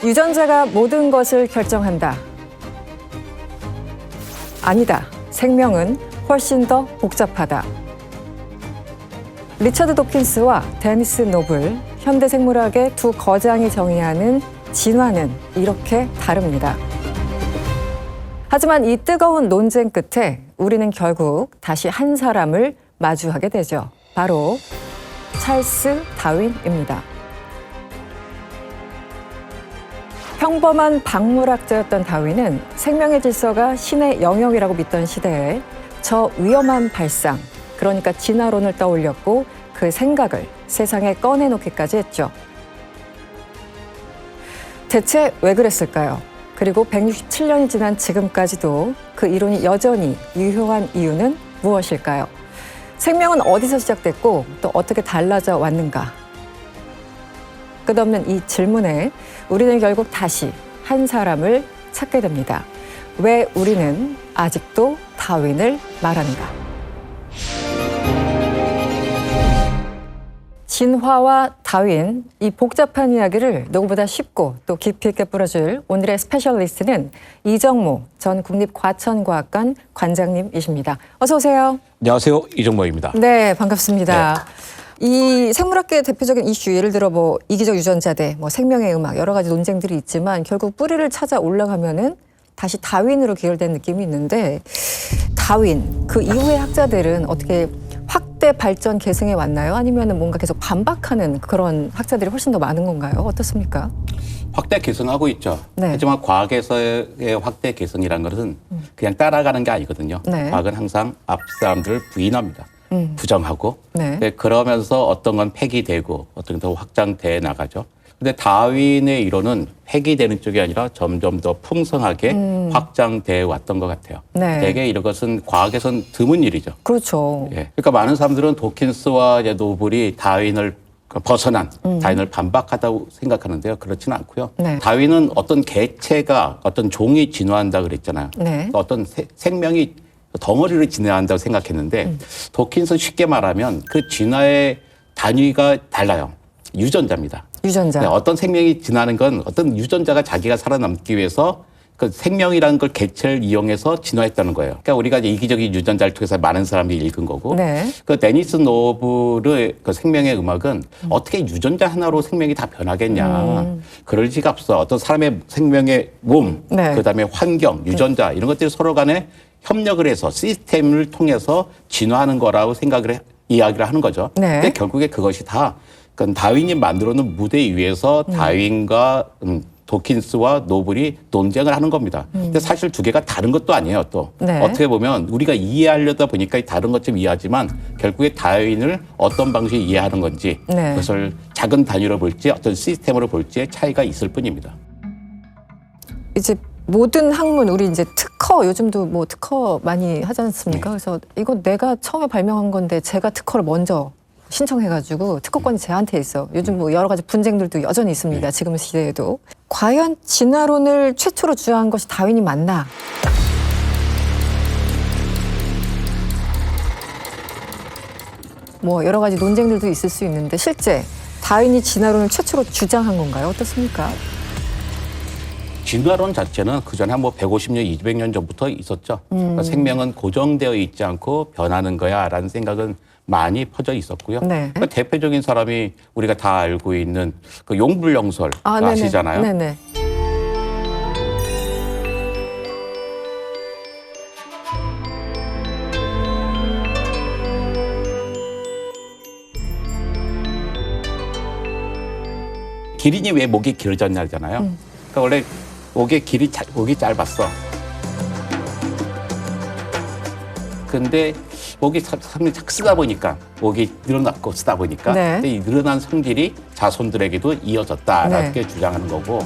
유전자가 모든 것을 결정한다. 아니다. 생명은 훨씬 더 복잡하다. 리처드 도킨스와 데니스 노블, 현대생물학의 두 거장이 정의하는 진화는 이렇게 다릅니다. 하지만 이 뜨거운 논쟁 끝에 우리는 결국 다시 한 사람을 마주하게 되죠. 바로 찰스 다윈입니다. 평범한 박물학자였던 다윈은 생명의 질서가 신의 영역이라고 믿던 시대에 저 위험한 발상, 그러니까 진화론을 떠올렸고 그 생각을 세상에 꺼내놓기까지 했죠. 대체 왜 그랬을까요? 그리고 167년이 지난 지금까지도 그 이론이 여전히 유효한 이유는 무엇일까요? 생명은 어디서 시작됐고 또 어떻게 달라져 왔는가? 끝없는 이 질문에 우리는 결국 다시 한 사람을 찾게 됩니다. 왜 우리는 아직도 다윈을 말하는가? 진화와 다윈, 이 복잡한 이야기를 누구보다 쉽고 또 깊이 있게 풀어줄 오늘의 스페셜리스트는 이정모 전 국립과천과학관 관장님이십니다. 어서 오세요. 안녕하세요. 이정모입니다. 네, 반갑습니다. 이 생물학계의 대표적인 이슈, 예를 들어 뭐 이기적 유전자 대 뭐 생명의 음악 여러 가지 논쟁들이 있지만 결국 뿌리를 찾아 올라가면은 다시 다윈으로 귀결된 느낌이 있는데 다윈, 그 이후의 학자들은 어떻게 확대 발전 계승해 왔나요? 아니면 뭔가 계속 반박하는 그런 학자들이 훨씬 더 많은 건가요? 어떻습니까? 확대 개성하고 있죠. 네. 하지만 과학에서의 확대 개성이라는 것은 그냥 따라가는 게 아니거든요. 네. 과학은 항상 앞 사람들을 부인합니다. 부정하고. 네. 네, 그러면서 어떤 건 폐기되고 어떤 건 더 확장돼 나가죠. 근데 다윈의 이론은 폐기되는 쪽이 아니라 점점 더 풍성하게 확장돼 왔던 것 같아요. 네. 대개 이런 것은 과학에선 드문 일이죠. 그렇죠. 예. 그러니까 많은 사람들은 도킨스와 이제 노블이 다윈을 벗어난 다윈을 반박하다고 생각하는데요. 그렇지는 않고요. 네. 다윈은 어떤 개체가 어떤 종이 진화한다 그랬잖아요. 네. 어떤 생명이 덩어리로 진화한다고 생각했는데 도킨스는 쉽게 말하면 그 진화의 단위가 달라요. 유전자입니다. 유전자. 네, 어떤 생명이 진화하는 건 어떤 유전자가 자기가 살아남기 위해서 그 생명이라는 걸 개체를 이용해서 진화했다는 거예요. 그러니까 우리가 이제 이기적인 유전자를 통해서 많은 사람들이 읽은 거고, 네. 그 데니스 노블의 그 생명의 음악은 어떻게 유전자 하나로 생명이 다 변하겠냐. 그럴 리가 없어. 어떤 사람의 생명의 몸, 네. 그다음에 환경, 유전자 이런 것들이 서로 간에 협력을 해서 시스템을 통해서 진화하는 거라고 이야기를 하는 거죠. 네. 근데 결국에 그것이 다 다윈이 만들어놓은 무대 위에서 다윈과 도킨스와 노블이 논쟁을 하는 겁니다. 근데 사실 두 개가 다른 것도 아니에요, 또. 네. 어떻게 보면 우리가 이해하려다 보니까 다른 것좀 이해하지만 결국에 다윈을 어떤 방식으로 이해하는 건지 네. 그것을 작은 단위로 볼지 어떤 시스템으로 볼지의 차이가 있을 뿐입니다. 이제 모든 학문, 우리 이제 특허, 요즘도 뭐 특허 많이 하지 않습니까? 네. 그래서 이거 내가 처음에 발명한 건데 제가 특허를 먼저 신청해가지고 특허권이 제한테 있어. 요즘 뭐 여러 가지 분쟁들도 여전히 있습니다. 지금 시대에도. 과연 진화론을 최초로 주장한 것이 다윈이 맞나? 뭐 여러 가지 논쟁들도 있을 수 있는데 실제 다윈이 진화론을 최초로 주장한 건가요? 어떻습니까? 진화론 자체는 그전에 한 뭐 150년, 200년 전부터 있었죠. 그러니까 생명은 고정되어 있지 않고 변하는 거야라는 생각은 많이 퍼져 있었고요. 네. 그러니까 대표적인 사람이 우리가 다 알고 있는 그 용불영설 네네. 아시잖아요. 네네. 기린이 왜 목이 길어졌냐잖아요. 그러니까 원래 목이 짧았어. 근데 목이 상당히 쓰다 보니까 목이 늘어났고 쓰다 보니까 네. 근데 이 늘어난 성질이 자손들에게도 이어졌다라고 네. 주장하는 거고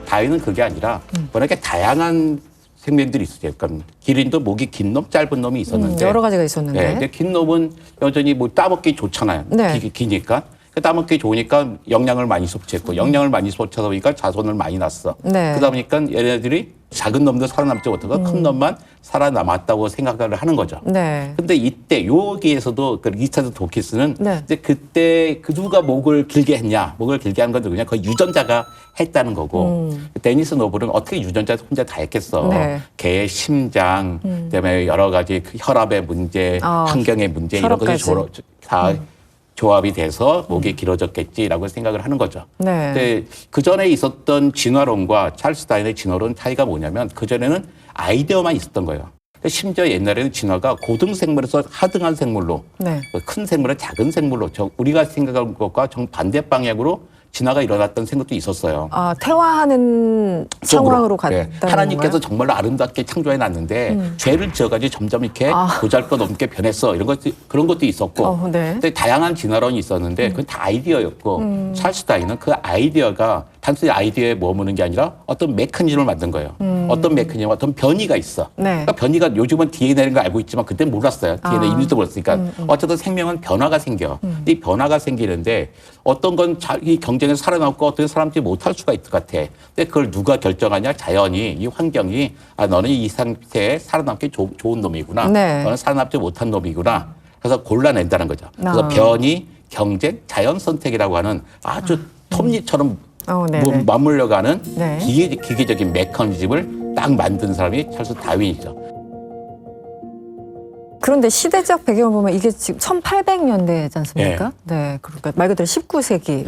다윈은 그게 아니라 워낙에 다양한 생명들이 있었죠. 그러니까 기린도 목이 긴 놈, 짧은 놈이 있었는데 여러 가지가 있었는데. 네, 근데 긴 놈은 여전히 뭐 따먹기 좋잖아요. 네. 기니까. 그다음에 그게 좋으니까 영양을 많이 섭취했고 영양을 많이 섭취하다 보니까 자손을 많이 낳았어. 네. 그러다 보니까 얘네들이 작은 놈도 살아남지 못하고 큰 놈만 살아남았다고 생각을 하는 거죠. 네. 근데 이때 여기에서도 그 리차드 도키스는 네. 이제 그때 그 누가 목을 길게 했냐, 목을 길게 한 건 누구냐, 그 유전자가 했다는 거고 데니스 노블은 어떻게 유전자 혼자 다 했겠어. 네. 개의 심장, 그다음에 여러 가지 그 혈압의 문제, 환경의 문제 이런 것이 혈압까지. 다 조합이 돼서 목이 길어졌겠지라고 생각을 하는 거죠. 네. 근데 그 전에 있었던 진화론과 찰스 다윈의 진화론 차이가 뭐냐면 그 전에는 아이디어만 있었던 거예요. 심지어 옛날에는 진화가 고등생물에서 하등한 생물로 네. 큰 생물은 작은 생물로 우리가 생각하는 것과 정반대 방향으로 진화가 일어났던 생각도 있었어요. 아, 퇴화하는 상황으로 갔다는 건가요? 하나님께서 정말로 아름답게 창조해 놨는데 죄를 지어가지고 점점 이렇게 보잘것없게 변했어. 이런 것도 그런 것도 있었고. 네. 근데 다양한 진화론이 있었는데 그건 다 아이디어였고 찰스 다윈은 그 아이디어가 단순히 아이디어에 머무는 게 아니라 어떤 메커니즘을 만든 거예요. 어떤 메커니즘, 어떤 변이가 있어. 네. 그러니까 변이가 요즘은 DNA라는 걸 알고 있지만 그때 몰랐어요. DNA 인지도 몰랐으니까. 어쨌든 생명은 변화가 생겨. 이 변화가 생기는데 어떤 건 이 경쟁에서 살아남고 어떤 사람들이 못할 수가 있을 것 같아. 근데 그걸 누가 결정하냐? 자연이, 이 환경이 너는 이 상태에 살아남기 좋은 놈이구나. 네. 너는 살아남지 못한 놈이구나. 그래서 골라낸다는 거죠. 그래서 변이, 경쟁, 자연 선택이라고 하는 아주 톱니처럼 맞물려가는 네. 기계적인 메커니즘을 딱 만든 사람이 찰스 다윈이죠. 그런데 시대적 배경을 보면 이게 지금 1800년대지 않습니까? 네. 그러니까 말 그대로 19세기.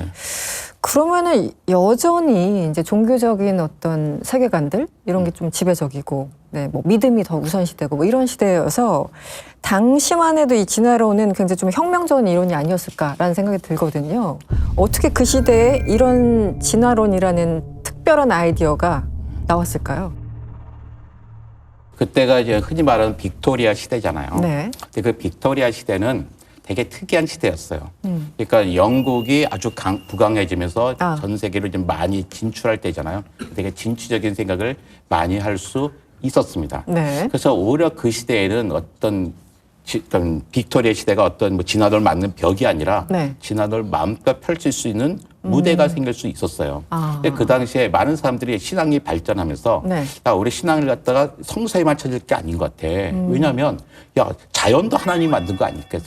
그러면은 여전히 이제 종교적인 어떤 세계관들 이런 게 좀 지배적이고, 네, 뭐 믿음이 더 우선시되고 뭐 이런 시대여서 당시만 해도 이 진화론은 굉장히 좀 혁명적인 이론이 아니었을까라는 생각이 들거든요. 어떻게 그 시대에 이런 진화론이라는 특별한 아이디어가 나왔을까요? 그때가 이제 흔히 말하는 빅토리아 시대잖아요. 네. 근데 그 빅토리아 시대는 되게 특이한 시대였어요. 그러니까 영국이 아주 부강해지면서 전 세계로 좀 많이 진출할 때잖아요. 되게 진취적인 생각을 많이 할 수 있었습니다. 네. 그래서 오히려 그 시대에는 어떤 빅토리아 시대가 어떤 뭐 진화론을 맞는 벽이 아니라 진화론을 마음껏 펼칠 수 있는 무대가 생길 수 있었어요. 근데 그 당시에 많은 사람들이 신앙이 발전하면서 야, 우리 신앙을 갖다가 성서에만 찾을 게 아닌 것 같아. 왜냐하면 야, 자연도 하나님이 만든 거 아닐까?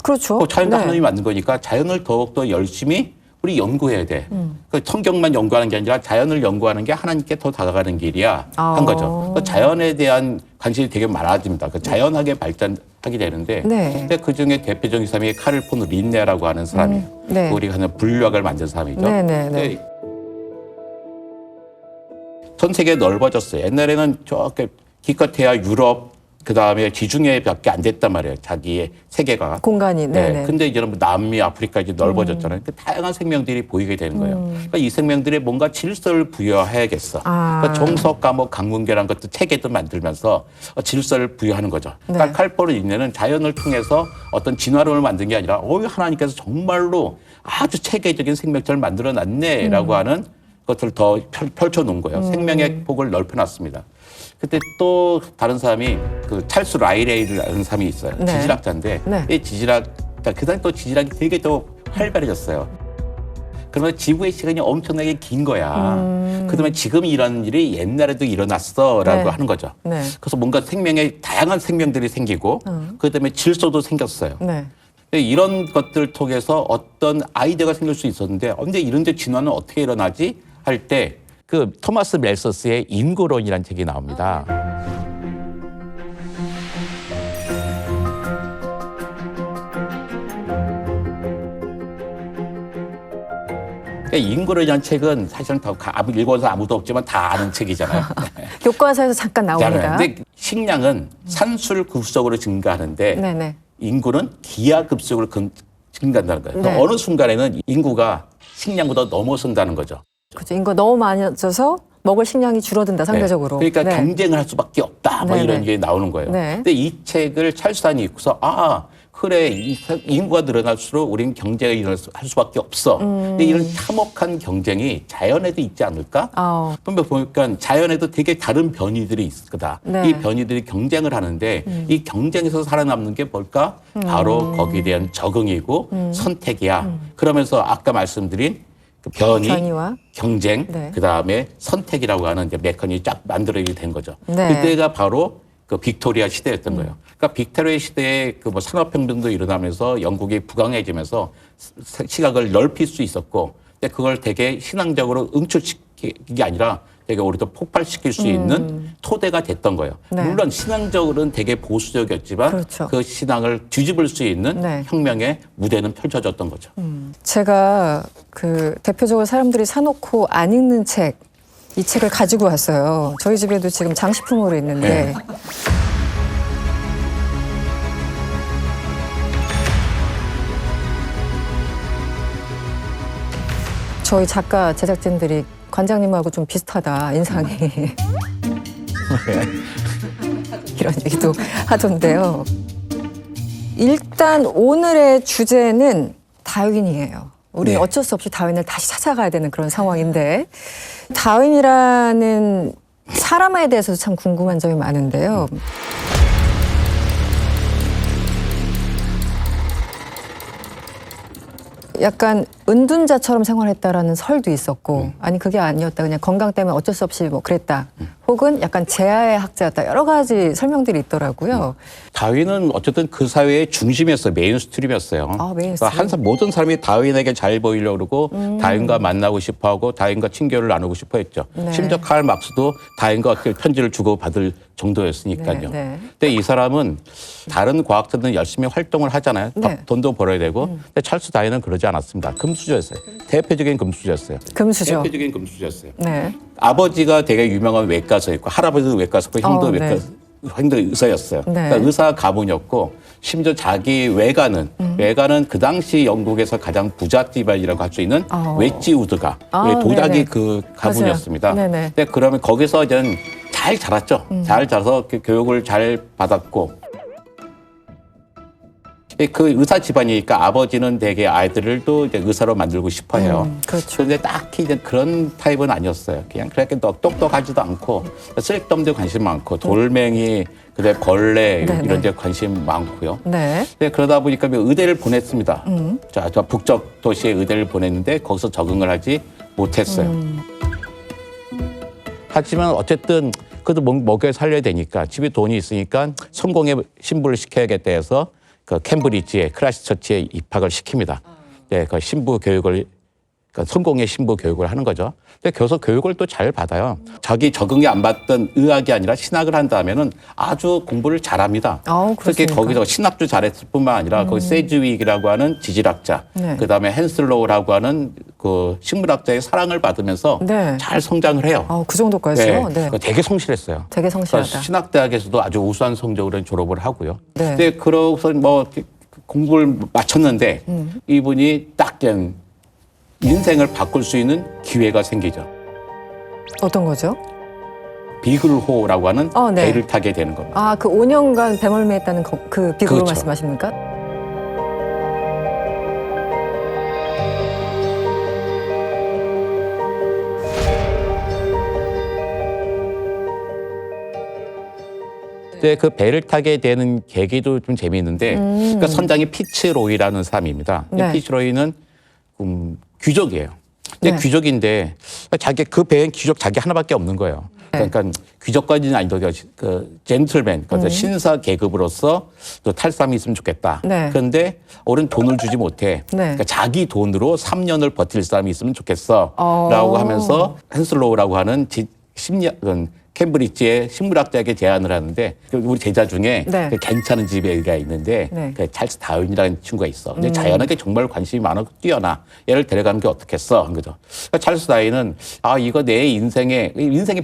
그렇죠. 자연도 하나님이 만든 거니까 자연을 더욱더 열심히 우리 연구해야 돼. 그 성경만 연구하는 게 아니라 자연을 연구하는 게 하나님께 더 다가가는 길이야 한 거죠. 그 자연에 대한 관심이 되게 많아집니다. 그 자연하게 발전하게 되는데 근데 그중에 대표적인 사람이 카를 폰 린네라고 하는 사람이에요. 우리가 하는 분류학을 만든 사람이죠. 전 세계에 넓어졌어요. 옛날에는 저렇게 기껏해야 유럽 그다음에 지중해밖에 안 됐단 말이에요. 자기의 세계가. 공간이. 근데 이제는 남미, 아프리카 이제 넓어졌잖아요. 그러니까 다양한 생명들이 보이게 되는 거예요. 그러니까 이 생명들이 뭔가 질서를 부여해야겠어. 그러니까 정석과 뭐 강문계라는 것도 체계도 만들면서 질서를 부여하는 거죠. 그러니까 칼포르 린네는 자연을 통해서 어떤 진화론을 만든 게 아니라 하나님께서 정말로 아주 체계적인 생명체를 만들어놨네라고 하는 것을 더 펼쳐놓은 거예요. 생명의 폭을 넓혀놨습니다. 그때 또 다른 사람이 그 찰스 라이레이라는 사람이 있어요. 지질학자인데 이 지질학자 그다음에 또 지질학이 되게 또 활발해졌어요. 그러면 지구의 시간이 엄청나게 긴 거야. 그다음에 지금 이런 일이 옛날에도 일어났어라고 하는 거죠. 그래서 뭔가 다양한 생명들이 생기고 그다음에 질서도 생겼어요. 이런 것들을 통해서 어떤 아이디어가 생길 수 있었는데 근데 이런데 진화는 어떻게 일어나지? 할 때 그 토마스 멜서스의 인구론이라는 책이 나옵니다. 인구론이라는 책은 사실은 읽어서 아무도 없지만 다 아는 책이잖아요. 교과서에서 잠깐 나옵니다. 근데 식량은 산술급속으로 증가하는데 인구는 기하급속으로 증가한다는 거예요. 어느 순간에는 인구가 식량보다 넘어선다는 거죠. 그렇죠. 인구가 너무 많아져서 먹을 식량이 줄어든다 상대적으로. 그러니까 경쟁을 할 수밖에 없다. 뭐 이런 게 나오는 거예요. 근데 이 책을 찰스 다윈이 읽고서 그래, 인구가 늘어날수록 우리는 경제가 일어날 할 수밖에 없어. 근데 이런 참혹한 경쟁이 자연에도 있지 않을까? 그러면 보니까 자연에도 되게 다른 변이들이 있을 거다. 네. 이 변이들이 경쟁을 하는데 이 경쟁에서 살아남는 게 뭘까? 바로 거기에 대한 적응이고 선택이야. 그러면서 아까 말씀드린 그 변이와 경쟁, 네. 그다음에 선택이라고 하는 이제 메커니즘이 쫙 만들어지게 된 거죠. 네. 그때가 바로 그 빅토리아 시대였던 거예요. 그러니까 빅토리아 시대에 그 뭐 산업혁명도 일어나면서 영국이 부강해지면서 시각을 넓힐 수 있었고, 근데 그걸 되게 신앙적으로 응축시키는 게 아니라 되게 오히려 폭발시킬 수 있는 토대가 됐던 거예요. 네. 물론 신앙적으로는 되게 보수적이었지만 그렇죠. 그 신앙을 뒤집을 수 있는 네. 혁명의 무대는 펼쳐졌던 거죠. 제가 그 대표적으로 사람들이 사놓고 안 읽는 책, 이 책을 가지고 왔어요. 저희 집에도 지금 장식품으로 있는데. 네. 저희 작가 제작진들이 관장님하고 좀 비슷하다, 인상이. 이런 얘기도 하던데요. 일단 오늘의 주제는 다윈이에요. 우리 네. 어쩔 수 없이 다윈을 다시 찾아가야 되는 그런 상황인데, 다윈이라는 사람에 대해서도 참 궁금한 점이 많은데요. 약간 은둔자처럼 생활했다라는 설도 있었고, 아니 그게 아니었다, 그냥 건강 때문에 어쩔 수 없이 뭐 그랬다, 혹은 약간 제아의 학자였다, 여러 가지 설명들이 있더라고요. 다윈은 어쨌든 그 사회의 중심이었어요. 메인스트림이었어요. 메인스트림. 그러니까 항상 모든 사람이 다윈에게 잘 보이려고 그러고 다윈과 만나고 싶어하고 다윈과 친교를 나누고 싶어 했죠. 네. 심지어 심지어 칼 막스도 다윈과 편지를 주고받을 정도였으니까요. 네. 근데 이 사람은 다른 과학자들은 열심히 활동을 하잖아요. 네. 돈도 벌어야 되고. 근데 찰스 다윈은 그러지 않았습니다. 금수저였어요. 대표적인 금수저였어요. 금수저. 대표적인 금수저였어요. 네. 아버지가 되게 유명한 외과서였고 할아버지도 외과서고 형도 네. 형도 의사였어요. 네. 그러니까 의사 가문이었고 심지어 자기 외가는 그 당시 영국에서 가장 부자 집안이라고 할 수 있는 웨지 우드가 도자기 네네. 그 가문이었습니다. 맞아요. 네네. 근데 그러면 거기서 이제 잘 자랐죠. 잘 자라서 그 교육을 잘 받았고. 그 의사 집안이니까 아버지는 되게 아이들을 또 이제 의사로 만들고 싶어 해요. 그렇죠. 그런데 딱히 이제 그런 타입은 아니었어요. 그냥 그렇게 똑똑하지도 않고 쓸데없는 관심 많고 돌멩이, 그다음에 벌레 네네. 이런 데 관심 많고요. 네. 근데 그러다 보니까 의대를 보냈습니다. 저 북쪽 도시에 의대를 보냈는데 거기서 적응을 하지 못했어요. 하지만 어쨌든 그래도 먹여 살려야 되니까 집에 돈이 있으니까 성공의 신부를 시켜야겠다 해서 그 캠브리지에 크라이스처치에 입학을 시킵니다. 네, 그 신부 교육을 그러니까 성공의 신부 교육을 하는 거죠. 근데 거기서 교육을 또 잘 받아요. 자기 적응이 안 받던 의학이 아니라 신학을 한다면은 아주 공부를 잘합니다. 특히 그렇습니까? 거기서 신학도 잘했을 뿐만 아니라 거기 세즈윅이라고 하는 지질학자, 네. 그다음에 헨슬로우라고 하는 그 식물학자의 사랑을 받으면서 네. 잘 성장을 해요. 그 정도까지요? 네. 되게 성실했어요. 되게 성실하다. 그러니까 신학대학에서도 아주 우수한 성적으로 졸업을 하고요. 네. 근데 그러고서 뭐 공부를 마쳤는데 이분이 딱 된 인생을 바꿀 수 있는 기회가 생기죠. 어떤 거죠? 비글호라고 하는 네. 배를 타게 되는 겁니다. 그 5년간 배멀미했다는 그 비구로 그렇죠. 말씀하십니까? 근데 그 배를 타게 되는 계기도 좀 재미있는데, 그러니까 선장이 피츠로이라는 사람입니다. 네. 피츠로이는 귀족이에요. 근데 네. 귀족인데 자기 그 배엔 귀족 자기 하나밖에 없는 거예요. 그러니까 귀족까지는 아니더라도 그 젠틀맨, 그러니까 신사 계급으로서 또 탈삼이 있으면 좋겠다. 네. 그런데 우리는 돈을 주지 못해. 네. 그러니까 자기 돈으로 3년을 버틸 사람이 있으면 좋겠어. 라고 하면서 헨슬로우라고 하는 심리학은 캠브리지의 식물학자에게 제안을 하는데 우리 제자 중에 네. 그 괜찮은 집애가 있는데 네. 그 찰스 다윈이라는 친구가 있어. 근데 자연에게 정말 관심이 많고 뛰어나. 얘를 데려가는 게 어떻겠어? 한 거죠. 그러니까 찰스 다윈은 이거 내 인생에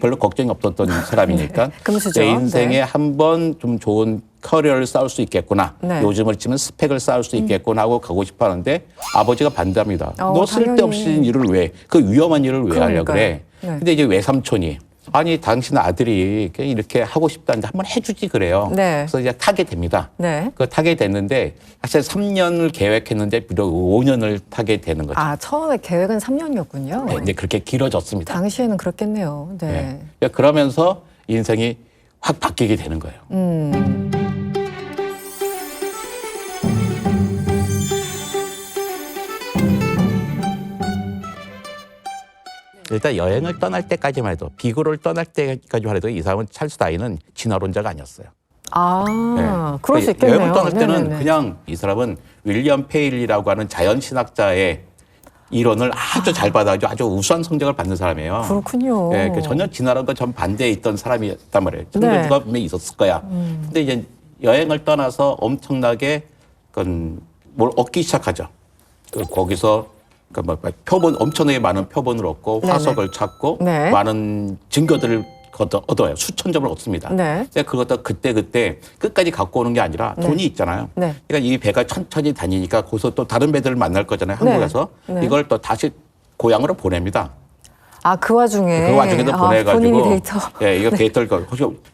별로 걱정이 없었던 사람이니까 금수저. 내 인생에 네. 한 번 좀 좋은 커리어를 쌓을 수 있겠구나. 네. 요즘을 치면 스펙을 쌓을 수 있겠구나 하고 가고 싶어 하는데 아버지가 반대합니다. 너 당연히. 쓸데없이 일을 왜, 그 위험한 일을 왜 하려고 그래? 그러니까요. 네. 근데 이제 외삼촌이 아니 당신 아들이 이렇게 하고 싶다는데 한번 해주지 그래요. 네. 그래서 이제 타게 됩니다. 네. 그 타게 됐는데 사실 3년을 계획했는데 비록 5년을 타게 되는 거죠. 아, 처음에 계획은 3년이었군요. 네, 근데 그렇게 길어졌습니다. 당시에는 그렇겠네요. 네. 네. 그러니까 그러면서 인생이 확 바뀌게 되는 거예요. 일단 여행을 떠날 때까지만 해도 비그로를 떠날 때까지만 해도 이 사람은 찰스 다윈은 진화론자가 아니었어요. 아, 네. 그럴 수 있겠네요. 여행을 떠날 때는 네네네. 그냥 이 사람은 윌리엄 페일리라고 하는 자연신학자의 이론을 아주 잘 받아가지고 아주 우수한 성적을 받는 사람이에요. 그렇군요. 네, 전혀 진화론과 전 반대에 있던 사람이었단 말이에요. 친구가 분명히 있었을 거야. 근데 이제 여행을 떠나서 엄청나게 뭘 얻기 시작하죠. 거기서 그러니까 뭐 표본 엄청나게 많은 표본을 얻고 네네. 화석을 찾고 네. 많은 증거들을 얻어요. 수천 점을 얻습니다. 네. 근데 그것도 그때 끝까지 갖고 오는 게 아니라 돈이 있잖아요. 네. 그러니까 이 배가 천천히 다니니까 거기서 또 다른 배들을 만날 거잖아요. 한국에서. 네. 이걸 또 다시 고향으로 보냅니다. 아, 그 와중에. 그 와중에도 보내가지고. 본인이 데이터. 예, 이거 데이터를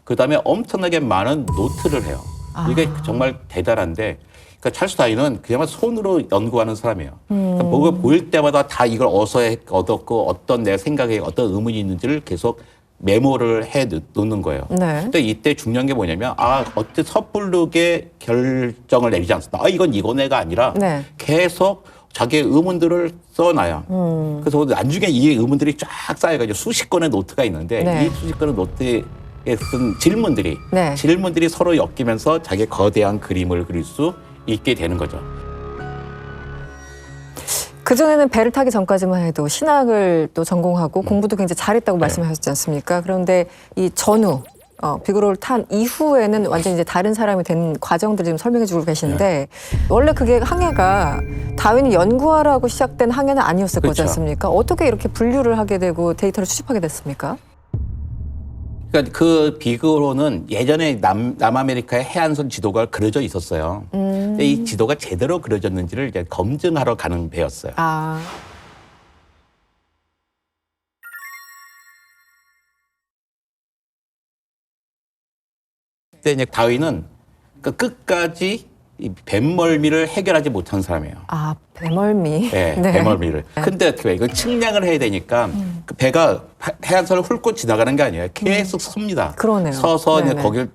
그 다음에 엄청나게 많은 노트를 해요. 이게 정말 대단한데. 그러니까 찰스 다윈은 그야말로 손으로 연구하는 사람이에요. 그러니까 뭐가 보일 때마다 다 이걸 얻었고 어떤 내 생각에 어떤 의문이 있는지를 계속 메모를 해 놓는 거예요. 네. 근데 이때 중요한 게 뭐냐면 어떻게 섣부르게 결정을 내리지 않습니다. 이건 이거네가 아니라 네. 계속 자기의 의문들을 써놔요. 그래서 나중에 이 의문들이 쫙 쌓여가지고 수십 건의 노트가 있는데 네. 이 수십 건의 노트에 쓴 질문들이 네. 서로 엮이면서 자기의 거대한 그림을 그릴 수 있게 되는 거죠. 그전에는 배를 타기 전까지만 해도 신학을 또 전공하고 공부도 굉장히 잘했다고 말씀하셨지 않습니까? 그런데 이 전후, 비그로를 탄 이후에는 완전히 이제 다른 사람이 된 과정들을 지금 설명해 주고 계시는데 원래 그게 항해가 다윈이 연구하라고 시작된 항해는 아니었을 거지 그렇죠. 않습니까? 어떻게 이렇게 분류를 하게 되고 데이터를 수집하게 됐습니까? 그러니까 그 비그로는 예전에 남아메리카의 해안선 지도가 그려져 있었어요. 근데 이 지도가 제대로 그려졌는지를 이제 검증하러 가는 배였어요. 아, 그때 이제 다윈은 끝까지 이 뱃멀미를 해결하지 못한 사람이에요. 배멀미. 네, 배멀미를. 근데 어떻게 해? 이거 측량을 해야 되니까 그 배가 해안선을 훑고 지나가는 게 아니에요. 계속 섭니다. 그러네요. 서서 이제 네네. 거길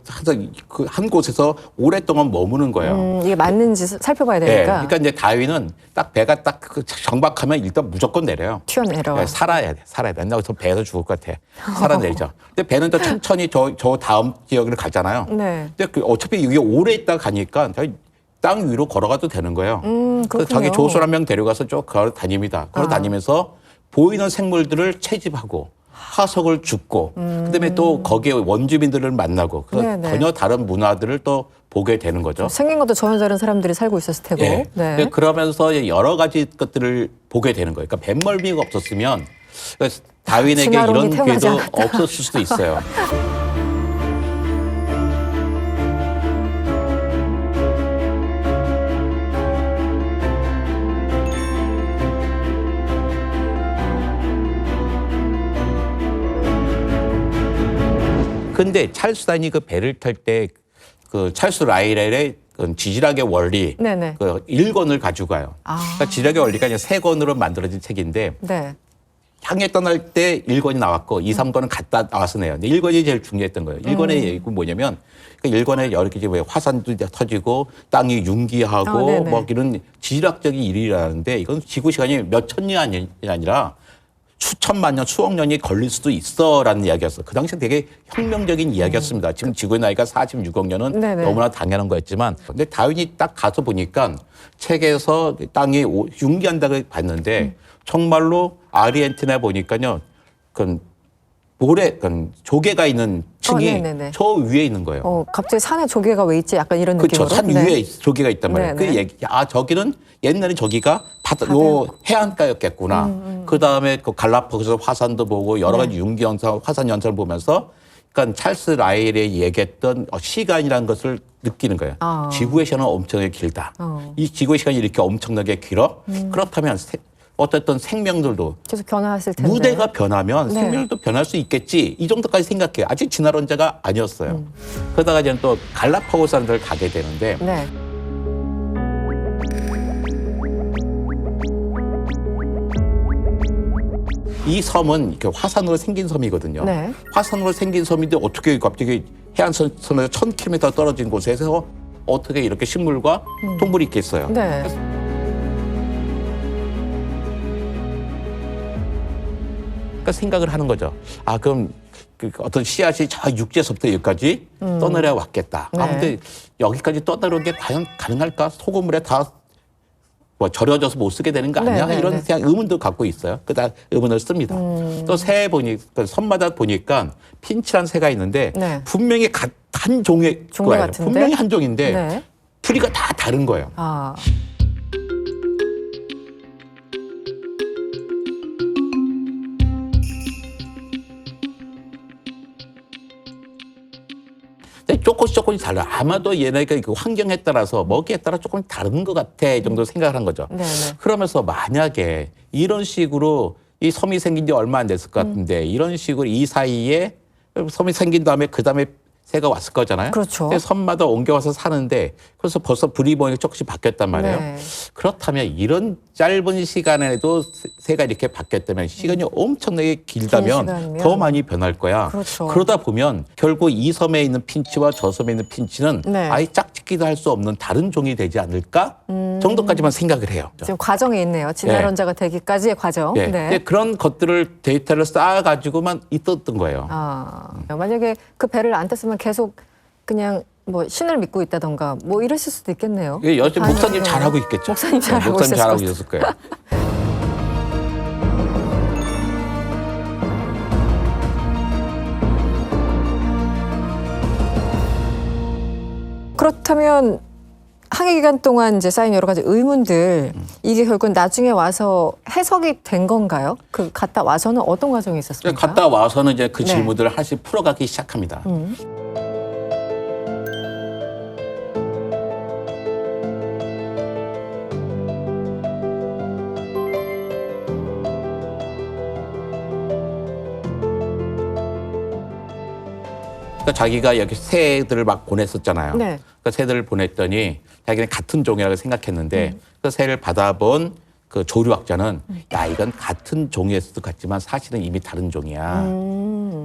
한 곳에서 오랫동안 머무는 거예요. 이게 맞는지 살펴봐야 네, 되니까. 그러니까 이제 다윈은 딱 배가 딱 정박하면 일단 무조건 내려요. 튀어내려. 네, 살아야 돼. 나 여기서 배에서 죽을 것 같아. 살아내리죠. 근데 배는 또 천천히 저 다음 지역을 가잖아요. 네. 근데 어차피 이게 오래 있다 가니까 땅 위로 걸어가도 되는 거예요. 그래서 그렇군요. 자기 조술 한 명 데려가서 쭉 걸어 다닙니다. 걸어 다니면서 보이는 생물들을 채집하고 화석을 줍고 그다음에 또 거기에 원주민들을 만나고 그래서 네네. 전혀 다른 문화들을 또 보게 되는 거죠. 생긴 것도 전혀 다른 사람들이 살고 있었을 테고. 예. 네. 그러면서 여러 가지 것들을 보게 되는 거예요. 그러니까 뱃멀미가 없었으면 다윈에게 진화론이 이런 태어나지 기회도 않았다. 없었을 수도 있어요. 근데 찰스 다윈이 그 배를 탈 때 그 찰스 라이렐의 그 지질학의 원리 네네. 그 1권을 가지고 가요. 그러니까 지질학의 원리가 이제 3권으로 만들어진 책인데 네. 향해 떠날 때 1권이 나왔고 2, 3권은 갔다 나와서 내요. 근데 1권이 제일 중요했던 거예요. 1권의 얘기가 뭐냐면 그 1권에 여러 개 왜 화산도 터지고 땅이 융기하고 네네. 뭐 이런 지질학적인 일이라는데 이건 지구 시간이 몇 천 년이 아니라 수천만 년, 수억 년이 걸릴 수도 있어라는 이야기였어요. 그 당시 되게 혁명적인 이야기였습니다. 지금 지구의 나이가 46억 년은 네네. 너무나 당연한 거였지만, 근데 다윈이 딱 가서 보니까 책에서 땅이 융기한다고 봤는데 정말로 아르헨티나에 보니까요, 조개가 있는 층이 네네네. 저 위에 있는 거예요. 갑자기 산에 조개가 왜 있지? 약간 이런 그렇죠. 느낌으로. 산 네. 위에 조개가 있단 말이에요. 네네. 그 얘기, 저기는 옛날에 저기가 해안가였겠구나. 그 다음에 그 갈라파고스 화산도 보고 여러 가지 융기 현상, 화산 현상을 보면서 그러니까 찰스 라일이 얘기했던 시간이라는 것을 느끼는 거예요. 지구의 시간은 엄청나게 길다. 이 지구의 시간이 이렇게 엄청나게 길어? 그렇다면 어쨌든 생명들도 계속 변화했을 텐데. 무대가 변하면 네. 생명도 변할 수 있겠지. 이 정도까지 생각해요. 아직 진화론자가 아니었어요. 그러다가 이제 또 갈라파고스 산들을 가게 되는데 네. 이 섬은 이렇게 화산으로 생긴 섬이거든요. 네. 화산으로 생긴 섬인데 어떻게 갑자기 해안선에서 1000km 떨어진 곳에서 어떻게 이렇게 식물과 동물이 있겠어요. 네. 그러니까 생각을 하는 거죠. 아, 그럼 그 어떤 씨앗이 저 육지에서부터 여기까지 떠내려 왔겠다. 아, 네. 근데 여기까지 떠내려온 게 과연 가능할까? 소금물에 다 뭐 절여져서 못 쓰게 되는 거 아니야? 네, 네, 이런 네. 그냥 의문도 갖고 있어요. 그다 의문을 씁니다. 또 새에 보니까 섬마다 보니까 핀치란 새가 있는데 네. 분명히 한 종의 종류 거예요. 같은데? 분명히 한 종인데 네. 부리가 다 다른 거예요. 아. 근데 조금씩 달라. 아마도 얘네가 그 환경에 따라서 먹이에 따라 조금 다른 것 같아. 이 정도 생각을 한 거죠. 네, 네. 그러면서 만약에 이런 식으로 이 섬이 생긴 지 얼마 안 됐을 것 같은데 이런 식으로 이 사이에 섬이 생긴 다음에 그 다음에 새가 왔을 거잖아요. 그렇죠. 근데 섬마다 옮겨와서 사는데 그래서 벌써 불이 보니까 조금씩 바뀌었단 말이에요. 네. 그렇다면 이런 짧은 시간에도 새가 이렇게 바뀌었다면 시간이 엄청나게 길다면 시간이면. 더 많이 변할 거야. 그렇죠. 그러다 보면 결국 이 섬에 있는 핀치와 저 섬에 있는 핀치는 네. 아예 짝짓기도 할 수 없는 다른 종이 되지 않을까 정도까지만 생각을 해요. 지금 과정에 있네요. 진화론자가 되기까지의 과정. 네. 네. 근데 그런 것들을 데이터를 쌓아가지고만 있었던 거예요. 아, 만약에 그 배를 안 탔으면 계속 그냥 뭐 신을 믿고 있다던가 뭐 이랬을 수도 있겠네요. 이게 여전 다행히 목사님 잘하고 있겠죠. 목사님 잘하고 목사님 있었을 잘하고 것 있었을 거예요. 그렇다면 항해 기간 동안 이제 쌓인 여러 가지 의문들 이게 결국 나중에 와서 해석이 된 건가요? 그 갔다 와서는 어떤 과정이 있었습니까? 갔다 와서는 이제 그 네. 질문들을 하나씩 풀어가기 시작합니다. 그러니까 자기가 여기 새들을 막 보냈었잖아요. 네. 그 새들을 보냈더니 자기는 같은 종이라고 생각했는데 그 새를 받아본 그 조류학자는 야 이건 같은 종이었을 것 같지만 사실은 이미 다른 종이야.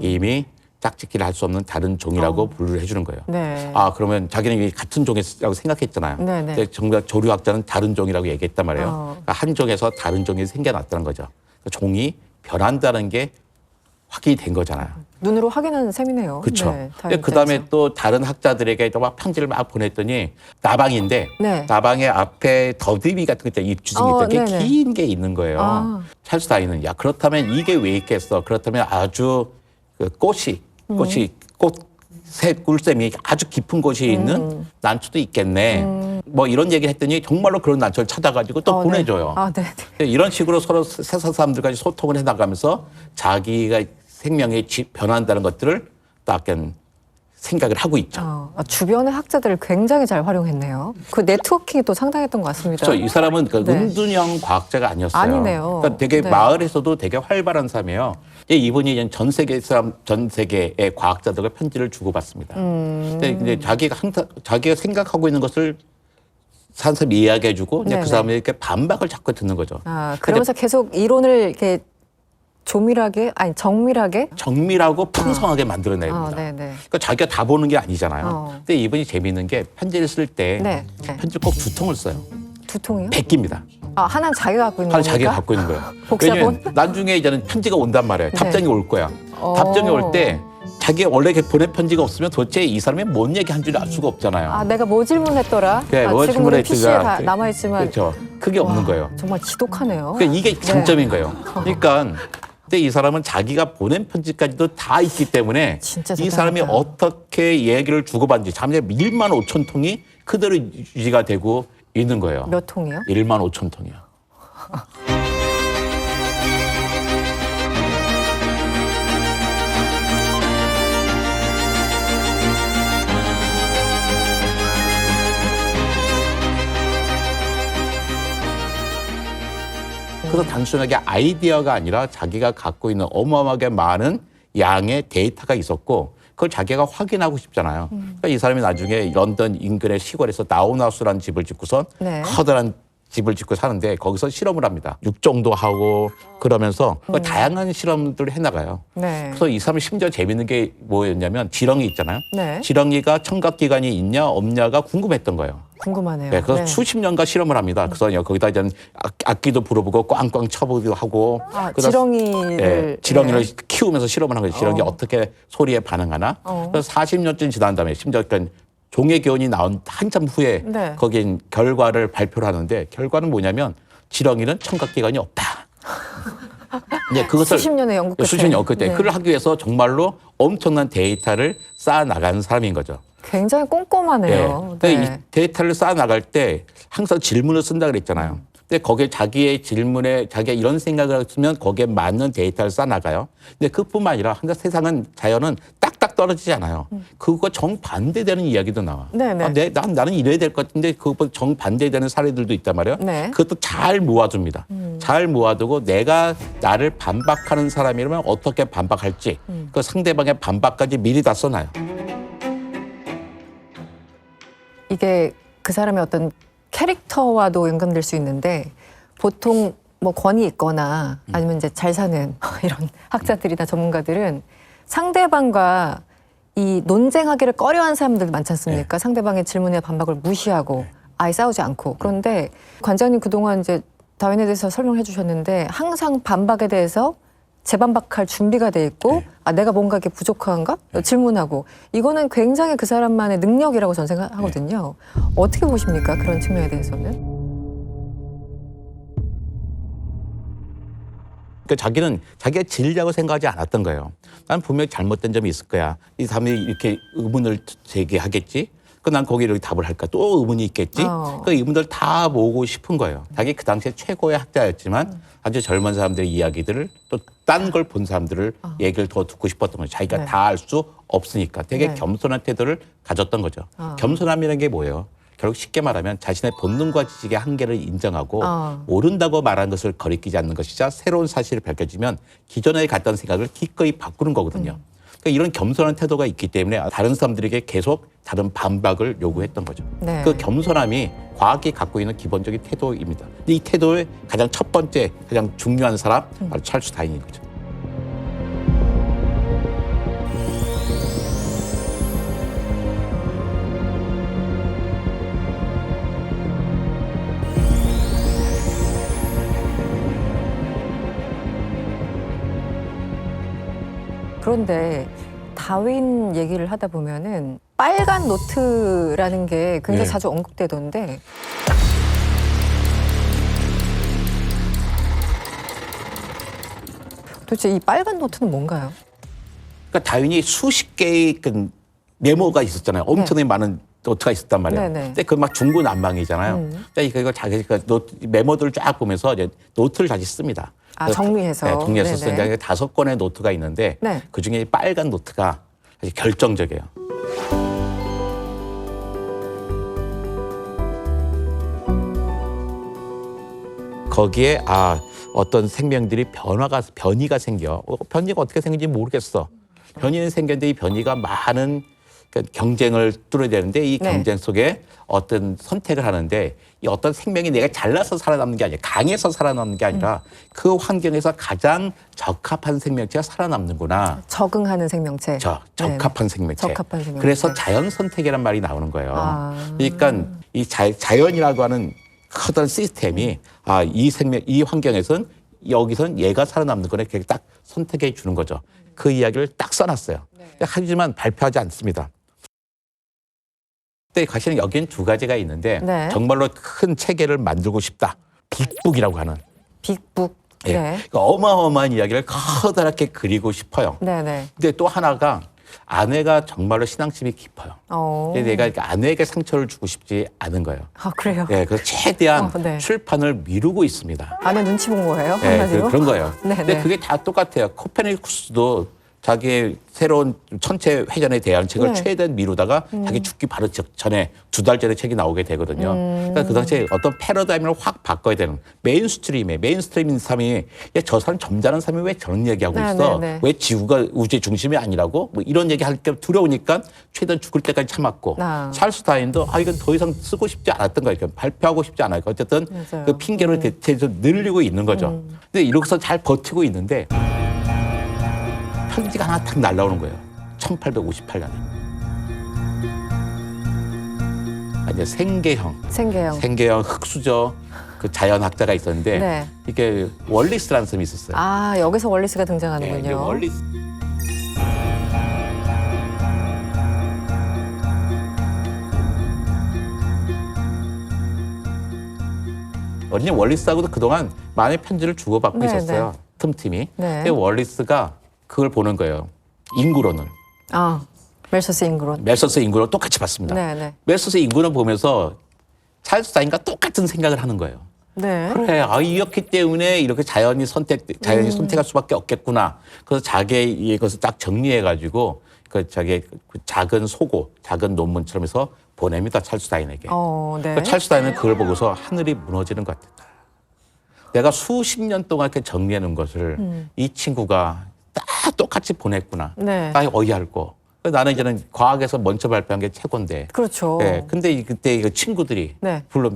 이미 짝짓기를 할 수 없는 다른 종이라고 분류를 해주는 거예요. 네. 아 그러면 자기는 이미 같은 종이라고 생각했잖아요. 네, 네. 근데 정작 조류학자는 다른 종이라고 얘기했단 말이에요. 어. 그러니까 한 종에서 다른 종이 생겨났다는 거죠. 그 종이 변한다는 게 확인이 된 거잖아요. 눈으로 확인하는 셈이네요. 그렇죠. 네, 근데 그다음에 또 다른 학자들에게 또 막 편지를 막 보냈더니 나방인데 네. 나방의 앞에 더듬이 같은 거 있잖아요. 입 주둥이 있던 네네. 게 긴 게 있는 거예요. 아. 찰스 다윈은 야 그렇다면 이게 왜 있겠어? 그렇다면 아주 그 새 꿀샘이 아주 깊은 곳이 있는 난초도 있겠네. 뭐 이런 얘기를 했더니 정말로 그런 난초를 찾아가지고 또 보내줘요. 네. 아, 네. 이런 식으로 서로 세상 사람들까지 소통을 해나가면서 자기가 생명이 변한다는 것들을 딱 생각을 하고 있죠. 주변의 학자들을 굉장히 잘 활용했네요. 그 네트워킹이 또 상당했던 것 같습니다. 그렇죠. 이 사람은 그 네. 은둔형 과학자가 아니었어요. 아니네요. 그러니까 되게 네. 마을에서도 되게 활발한 사람이에요. 이분이 이제 전 세계의 과학자들과 편지를 주고받습니다. 근데 이제 자기가 생각하고 있는 것을 산 사람이 이야기해주고 이제 네네. 그 사람이 이렇게 반박을 자꾸 듣는 거죠. 아, 그러면서 계속 이론을 이렇게 정밀하게 정밀하고 풍성하게 만들어냅니다. 네네. 그러니까 자기가 다 보는 게 아니잖아요. 어. 근데 이분이 재미있는 게 편지를 쓸 때 네. 네. 편지를 꼭 2통을 써요. 2통이요? 100개입니다. 아, 하나는 자기가 갖고 있는 하나 겁니까? 자기가 갖고 있는 거예요. 복사본? 왜냐면 나중에 이제는 편지가 온단 말이에요. 답장이 올 거야. 답장이 올 때 자기가 원래 보낸 편지가 없으면 도대체 이 사람이 뭔 얘기한 줄 알 수가 없잖아요. 아, 내가 뭐 질문했더라. 네, 뭐 지금은 PC에 다 질문했더라. 남아있지만. 그렇죠. 그게 없는 와, 거예요. 정말 지독하네요. 그러니까 이게 네. 장점인 거예요. 그러니까 근데 이 사람은 자기가 보낸 편지까지도 다 있기 때문에 진짜 이 사람이 대단하다. 어떻게 얘기를 주고받는지 잠시 1만 5천 통이 그대로 유지가 되고 있는 거예요. 몇 통이요? 1만 5천 통이요. 그래서 단순하게 아이디어가 아니라 자기가 갖고 있는 어마어마하게 많은 양의 데이터가 있었고 그걸 자기가 확인하고 싶잖아요. 그러니까 이 사람이 나중에 런던 인근의 시골에서 다운하우스라는 집을 짓고선 네. 커다란 집을 짓고 사는데 거기서 실험을 합니다. 육종도 하고 그러면서 다양한 실험들을 해나가요. 네. 그래서 이 사람이 심지어 재밌는 게 뭐였냐면 지렁이 있잖아요. 네. 지렁이가 청각기관이 있냐 없냐가 궁금했던 거예요. 궁금하네요. 네, 그래서 네. 수십 년간 실험을 합니다. 그래서 거기다 이제 악기도 불어보고 꽝꽝 쳐보기도 하고. 아, 그다음 지렁이를 지렁이를 키우면서 실험을 한 거죠. 지렁이 어. 어떻게 소리에 반응하나. 그래서 40년쯤 지난 다음에 심지어 종의 교훈이 나온 한참 후에 네. 거긴 결과를 발표를 하는데 결과는 뭐냐면 지렁이는 청각기관이 없다. 네, 그것을 수십 년의 연구 끝에. 수십 년 그때 네. 그걸 하기 위해서 정말로 엄청난 데이터를 쌓아 나가는 사람인 거죠. 굉장히 꼼꼼하네요. 근데 네. 이 데이터를 쌓아 나갈 때 항상 질문을 쓴다 그랬잖아요. 근데 거기에 자기의 질문에 자기가 이런 생각을 했으면 거기에 맞는 데이터를 쌓아 나가요. 근데 그뿐만 아니라 항상 세상은 자연은 딱딱 떨어지지 않아요. 그거 정반대되는 이야기도 나와. 네네. 아, 나는 이래야 될 것 같은데 그것보다 정반대되는 사례들도 있단 말이에요. 네. 그것도 잘 모아둡니다. 잘 모아두고 내가 나를 반박하는 사람이라면 어떻게 반박할지 그 상대방의 반박까지 미리 다 써놔요. 이게 그 사람의 어떤 캐릭터와도 연관될 수 있는데 보통 뭐 권위 있거나 아니면 이제 잘 사는 이런 학자들이나 전문가들은 상대방과 이 논쟁하기를 꺼려하는 사람들 많지 않습니까? 상대방의 질문에 반박을 무시하고 아예 싸우지 않고. 그런데 관장님 그동안 이제 다윈에 대해서 설명해 주셨는데 항상 반박에 대해서 재반박할 준비가 돼 있고 아 내가 뭔가 이게 부족한가 질문하고 이거는 굉장히 그 사람만의 능력이라고 저는 생각하거든요. 어떻게 보십니까? 그런 측면에 대해서는? 그러니까 자기는 자기가 진리라고 생각하지 않았던 거예요. 난 분명히 잘못된 점이 있을 거야. 이 사람이 이렇게 의문을 제기하겠지. 난 거기에 이렇게 답을 할까? 또 의문이 있겠지? 그 의문들 다 모으고 싶은 거예요. 자기 그 당시에 최고의 학자였지만 아주 젊은 사람들의 이야기들을 또 딴 걸 본 사람들을 얘기를 더 듣고 싶었던 거죠. 자기가 네. 다 알 수 없으니까 되게 네. 겸손한 태도를 가졌던 거죠. 겸손함이라는 게 뭐예요? 결국 쉽게 말하면 자신의 본능과 지식의 한계를 인정하고 모른다고 말한 것을 거리끼지 않는 것이자 새로운 사실이 밝혀지면 기존에 갔던 생각을 기꺼이 바꾸는 거거든요. 그러니까 이런 겸손한 태도가 있기 때문에 다른 사람들에게 계속 다른 반박을 요구했던 거죠. 네. 그 겸손함이 과학이 갖고 있는 기본적인 태도입니다. 근데 이 태도의 가장 첫 번째, 가장 중요한 사람 바로 찰스 다윈인 거죠. 그런데 다윈 얘기를 하다 보면은 빨간 노트라는 게 굉장히 네. 자주 언급되던데 도대체 이 빨간 노트는 뭔가요? 그러니까 다윈이 수십 개의 그 메모가 있었잖아요. 엄청나게 많은 노트가 있었단 말이에요. 네네. 근데 그 막 중구난방이잖아요. 그러니까 이거 자기 그 메모들을 쫙 보면서 이제 노트를 다시 씁니다. 아, 정리해서. 네, 정리해서 네네. 쓰는데 5권의 노트가 있는데 네. 그 중에 빨간 노트가 사실 결정적이에요. 거기에 어떤 생명들이 변이가 생겨. 변이가 어떻게 생긴지 모르겠어. 변이는 생겼는데 이 변이가 많은 경쟁을 뚫어야 되는데 이 네. 경쟁 속에 어떤 선택을 하는데 이 어떤 생명이 내가 잘나서 살아남는 게 아니라 강해서 살아남는 게 아니라 그 환경에서 가장 적합한 생명체가 살아남는구나. 적응하는 생명체. 적합한 생명체. 적합한 생명체. 그래서 자연 선택이란 말이 나오는 거예요. 아. 그러니까 이 자연이라고 하는 커다란 시스템이 이 환경에서는 여기선 얘가 살아남는 거네. 이렇게 딱 선택해 주는 거죠. 그 이야기를 딱 써놨어요. 하지만 발표하지 않습니다. 근데 사실은 여기는 두 가지가 있는데 네. 정말로 큰 체계를 만들고 싶다. 빅북이라고 하는. 빅북. 예. 네. 그러니까 어마어마한 이야기를 커다랗게 그리고 싶어요. 네네. 근데 또 하나가 아내가 정말로 신앙심이 깊어요. 근데 내가 아내에게 상처를 주고 싶지 않은 거예요. 아, 그래요? 네, 그래서 최대한 네. 출판을 미루고 있습니다. 아내 눈치 본 거예요? 네, 한마디로? 그런 거예요. 네네. 근데 그게 다 똑같아요. 코페르니쿠스도 자기의 새로운 천체 회전에 대한 책을 네. 최대한 미루다가 자기 죽기 바로 전에 2달 전에 책이 나오게 되거든요. 그러니까 그 당시에 어떤 패러다임을 확 바꿔야 되는 메인스트림인 사람이 야, 저 사람 점잖은 사람이 왜 저런 얘기하고 네, 있어? 네, 네. 왜 지구가 우주의 중심이 아니라고? 뭐 이런 얘기 할 게 두려우니까 최대한 죽을 때까지 참았고 찰스 다윈도 이건 더 이상 쓰고 싶지 않았던 거예요. 발표하고 싶지 않아요. 어쨌든 맞아요. 그 핑계를 대체해서 늘리고 있는 거죠. 근데 이렇게서 잘 버티고 있는데 편지가 하나 탁 날라오는 거예요. 1858년에. 이제 생계형 흑수저 그 자연학자가 있었는데 네. 이게 월리스라는 사람이 있었어요. 아, 여기서 월리스가 네, 이제 등장하는군요. 월리스. 언니 월리스하고도 그동안 많은 편지를 주고받고 네, 있었어요. 틈틈이. 네. 근데 월리스가 그걸 보는 거예요. 인구론을. 아, 멜서스 잉그론. 멜서스 인구론 똑같이 봤습니다. 네, 네. 멜서스 인구론 보면서 찰스 다윈과 똑같은 생각을 하는 거예요. 네. 그래, 이렇기 때문에 이렇게 자연이 선택할 수밖에 없겠구나. 그래서 자기의 이것을 딱 정리해가지고 그 자기의 그 작은 소고, 작은 논문처럼 해서 보냅니다. 찰스 다윈에게. 네. 그 찰스 다윈은 그걸 보고서 하늘이 무너지는 것 같다. 내가 수십 년 동안 이렇게 정리해 놓은 것을 이 친구가 다 똑같이 보냈구나. 네. 어이없고. 나는 이제는 과학에서 먼저 발표한 게 최고인데. 그렇죠. 네, 근데 그때 그 친구들이 네. 물론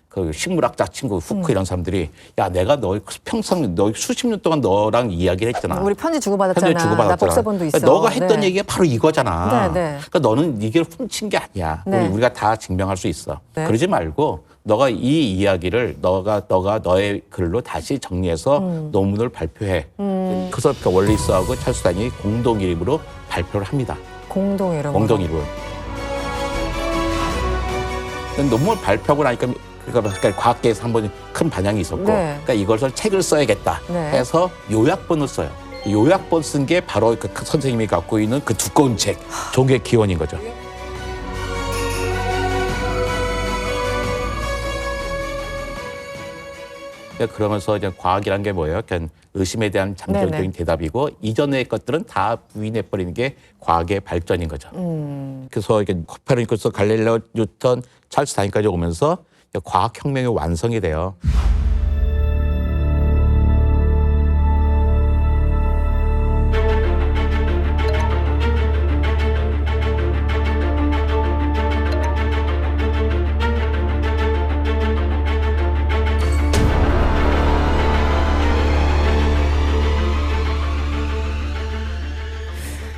그 식물학자 친구 후크 이런 사람들이 야 내가 너 평생 너 수십 년 동안 너랑 이야기를 했잖아. 우리 편지 주고받았잖아. 편지 주고받았잖아. 나 복사본도 있어. 너가 했던 네. 얘기가 바로 이거잖아. 네, 네. 그러니까 너는 이걸 훔친 게 아니야. 네. 우리가 다 증명할 수 있어. 네. 그러지 말고 너가 이 이야기를 너가 너의 글로 다시 정리해서 논문을 발표해. 그래서 그 월리스하고 찰스 다윈이 공동 이름으로 발표를 합니다. 공동 이름. 논문을 발표하고 나니까 그러니까 과학계에서 한번 큰 반향이 있었고, 네. 그러니까 이것을 책을 써야겠다 네. 해서 요약본을 써요. 요약본 쓴 게 바로 그 선생님이 갖고 있는 그 두꺼운 책, 종의 기원인 거죠. 그러면서 이제 과학이란 게 뭐예요? 그냥 의심에 대한 잠재적인 네네. 대답이고 이전의 것들은 다 부인해 버리는 게 과학의 발전인 거죠. 그래서 이게 코페르니쿠스, 갈릴레오, 뉴턴, 찰스 다윈까지 오면서 과학 혁명의 완성이 돼요.